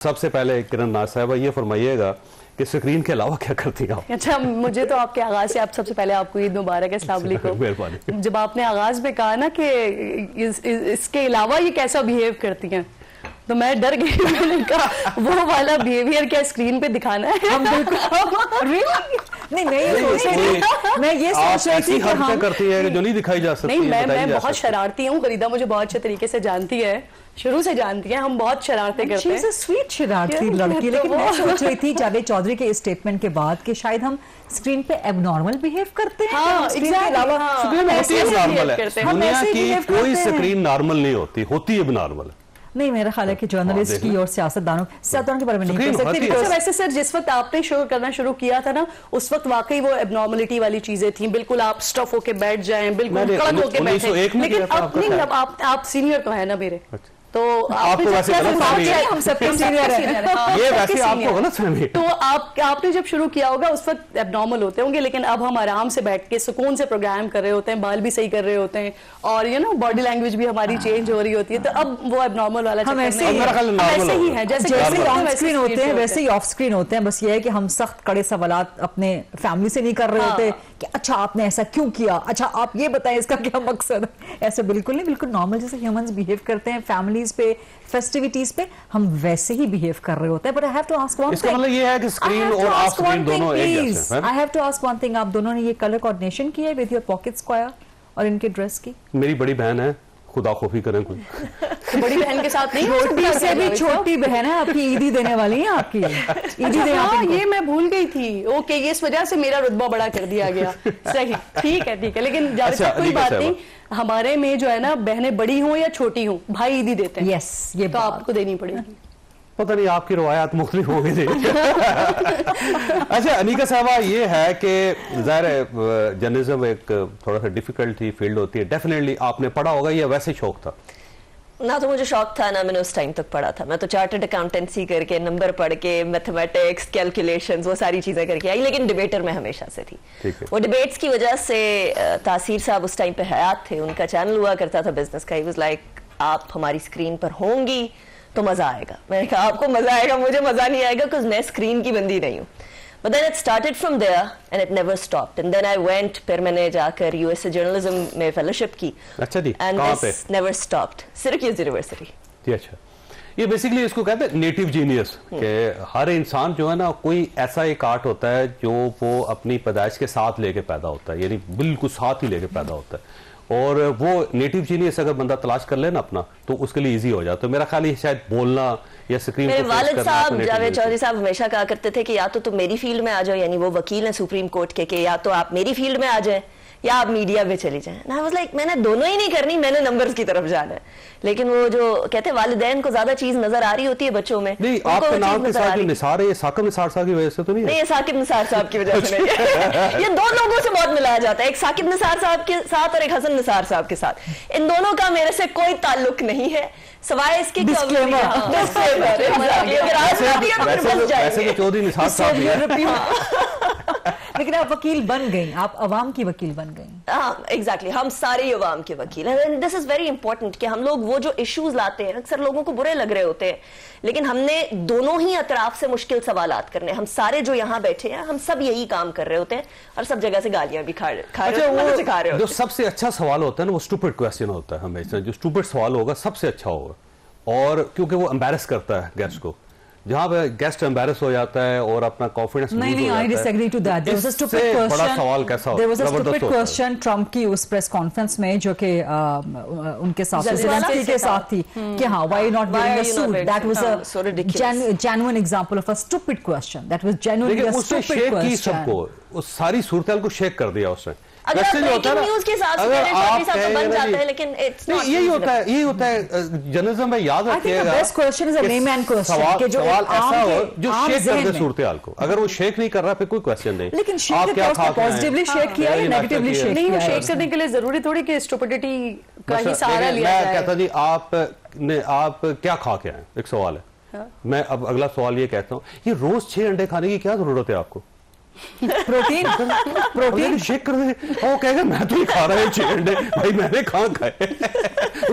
सबसे पहले किरण नाज साहब ये फरमाइएगा कि स्क्रीन के अलावा क्या करती हैं आप? अच्छा, मुझे तो आपके आगाज से आप सबसे पहले आपको ईद मुबारक, अस्सलाम वालेकुम। मेहरबानी। जब आपने आगाज में कहा ना कि इसके अलावा ये कैसा बिहेव करती हैं तो मैं डर गई। मैंने कहा वो वाला बिहेवियर क्या स्क्रीन पे दिखाना है? हम नहीं मैं ये सोच रही थी कि हम करती है जो नहीं दिखाई जा सकती। नहीं, मैं बहुत शरारती हूँ। फरीदा मुझे बहुत अच्छे तरीके से जानती है, शुरू से जानती है। हम बहुत शरारतें करते हैं। स्वीट शरारती लड़की। लेकिन मैं सोच रही थी जावेद चौधरी के स्टेटमेंट के बाद कि शायद हम स्क्रीन पे एबनॉर्मल बिहेव करते हैं। हाँ, दुनिया की कोई स्क्रीन नॉर्मल नहीं होती, होती है नॉर्मल। नहीं, मेरा ख्याल है कि जर्नलिस्ट की और सियासतदानों के बारे में नहीं कह सकती। वैसे सर, जिस वक्त आपने शो करना शुरू किया था ना, उस वक्त वाकई वो एबनॉर्मलिटी वाली चीजें थी। बिल्कुल आप स्टफ होके बैठ जाएं, बिल्कुल कड़क होके बैठे। लेकिन अब नहीं, आप सीनियर तो है ना मेरे, तो आपको वैसे हम सबके सीनियर हैं। ये वैसे आपको गलतफहमी। तो आपने जब शुरू किया होगा उस वक्त एबनॉर्मल होते होंगे, लेकिन अब हम आराम से बैठ के सुकून से प्रोग्राम कर रहे होते हैं, बाल भी सही कर रहे होते हैं और बॉडी लैंग्वेज भी हमारी चेंज हो रही होती है। तो अब वो एबनॉर्मल वाला हम ऐसे ही है, जैसे ऑन स्क्रीन होते हैं वैसे ही ऑफ स्क्रीन होते हैं। बस ये है कि हम सख्त कड़े सवालात अपने फैमिली से नहीं कर रहे होते कि अच्छा आपने ऐसा क्यों किया, अच्छा आप ये बताएं इसका क्या मकसद है। ऐसे बिल्कुल नहीं, बिल्कुल नॉर्मल जैसे ह्यूमंस बिहेव करते हैं फैमिलीज पे, फेस्टिविटीज पे, हम वैसे ही बिहेव कर रहे होते हैं। But I have to ask one thing. इसका मतलब ये है कि स्क्रीन और ऑफ स्क्रीन दोनों एक जैसे हैं। I have to ask one thing, आप दोनों ने ये कलर कोऑर्डिनेशन किया है विद योर पॉकेट स्क्वायर और इनके ड्रेस की? मेरी बड़ी बहन है, खुदा खोफी करें कोई। तो बड़ी बहन के साथ नहीं, छोटी से भी छोटी बहन है आपकी, ईदी देने वाली है आपकी। ईदी दे। हाँ, ये मैं भूल गई थी। ओके, ये इस वजह से मेरा रुतबा बड़ा कर दिया गया। सही, ठीक है। लेकिन जावेद साहब कोई बात नहीं, हमारे में जो है ना, बहनें बड़ी हों या छोटी हों, भाई ईदी देते हैं। यस, ये तो आपको देनी पड़ेगी। पता नहीं आपकी रवायात मुख्तलिफ हो गई थी। अच्छा अनीका साहबा, ये है कि ज़ाहिर है जर्नलिज्म एक थोड़ा सा डिफिकल्ट सी फील्ड होती है। डेफिनेटली आपने पढ़ा होगा, या वैसे शौक था? ना तो मुझे शौक था, ना मैंने उस टाइम तक पढ़ा था। मैं तो चार्टर्ड अकाउंटेंसी करके, नंबर पढ़ के, मैथमेटिक्स, कैलकुलेशंस, वो सारी चीजें करके आई। लेकिन डिबेटर में हमेशा से थी। वो डिबेट्स की वजह से तासीर साहब उस टाइम पे हयात थे, उनका चैनल हुआ करता था बिजनेस का। ही वाज लाइक, आप हमारी स्क्रीन पर होंगी तो मजा आएगा। मैंने कहा आपको मजा आएगा, मुझे मजा नहीं आएगा, बिकॉज मैं स्क्रीन की बंदी नहीं हूँ। But then it started from there and it never stopped. And then I went, फिर मैंने जाकर यूएसए जर्नलिज्म में फेलोशिप की। अच्छा जी, and कहाँ पे? this never stopped. Syracuse university. जी अच्छा, ये बेसिकली इसको कहते हैं नेटिव जीनियस, कि हर इंसान जो है ना, कोई ऐसा एक आर्ट होता है जो वो अपनी पैदाइश के साथ लेके पैदा होता है, यानी बिल्कुल साथ ही लेके पैदा होता है। और वो नेटिव जीनियस अगर बंदा तलाश कर ले ना अपना, तो उसके लिए इजी हो जाता है। मेरा ख्याल है शायद बोलना या स्क्रीन मेरे वालिद साहब जावेद चौधरी साहब हमेशा कहा करते थे कि या तो तुम मेरी फील्ड में आ जाओ, यानी वो वकील हैं सुप्रीम कोर्ट के, या तो आप मेरी फील्ड में आ जाएं या आप मीडिया में चली जाएं। आई वाज लाइक, मैंने दोनों ही नहीं करनी, मैंने नंबर्स की तरफ जाना है। लेकिन वो जो कहते हैं वालिदैन को ज्यादा चीज नजर आ रही होती है बच्चों में। नहीं, आपके नाम के साथ जो निसार है, ये साकिब निसार साहब की वजह से तो नहीं है? नहीं, ये साकिब निसार साहब की वजह से नहीं है। ये दो लोगों से बहुत मिलाया जाता है, एक साकिब निसार साहब के साथ और एक हसन निसार साहब के साथ। इन दोनों का मेरे से कोई ताल्लुक नहीं है, सवाए इसके चौधरी निसार साहब। लेकिन आप वकील बन गई, आप अवाम की वकील बन गई। हाँ, एग्जैक्टली, हम सारे ही अवाम के वकील हैं। दिस इज वेरी इंपॉर्टेंट कि हम लोग वो जो इश्यूज लाते हैं, अक्सर लोगों को बुरे लग रहे होते हैं, लेकिन हमने दोनों ही अतराफ से मुश्किल सवालात करने। हम सारे जो यहाँ बैठे हैं, हम सब यही काम कर रहे होते हैं और सब जगह से गालियां भी खा रहे होते हैं। जो सबसे अच्छा सवाल होता है ना, वो स्टूपिड क्वेश्चन होता है हमेशा। जो स्टूपिड सवाल होगा सबसे अच्छा होगा, और क्योंकि वो एम्बैरस करता है गेस्ट को। जहां पे गेस्ट एम्बैरस हो जाता है और अपना कॉन्फिडेंस नहीं, I disagree to that. There was a stupid question. बड़ा सवाल कैसा होता है? There was a stupid question Trump की उस प्रेस कॉन्फ्रेंस में, जो कि उनके साथ ज़ेलेंस्की के साथ थी, कि हां, why not wearing a suit. That was a genuine example of a stupid question. That was genuinely a stupid question. सबको उस सारी सूरत को शेक कर दिया उसने। अगर न्यूज़ के साथ बन जाता है, लेकिन यही होता है जर्नलिज्म में। याद रखिएगा, best question is a layman question, कि जो ऐसा हो जो शेक कर दे सूरत हाल को। अगर वो शेक नहीं कर रहा, फिर कोई क्वेश्चन नहीं। लेकिन शेक क्या पॉजिटिवली शेक किया या नेगेटिवली शेक नहीं? वो शेक करने के लिए जरूरी थोड़ी कि स्टुपिडिटी का ही सहारा लिया जाए। मैं कहता जी, आप क्या खा के आए? एक सवाल है। मैं अब अगला सवाल ये कहता हूँ, ये रोज 6 अंडे खाने की क्या जरूरत है आपको? प्रोटीन शेक कर दे। वो कहेगा मैं तो ही खा रहा हूँ 6 अंडे, भाई मैंने कहाँ खाए।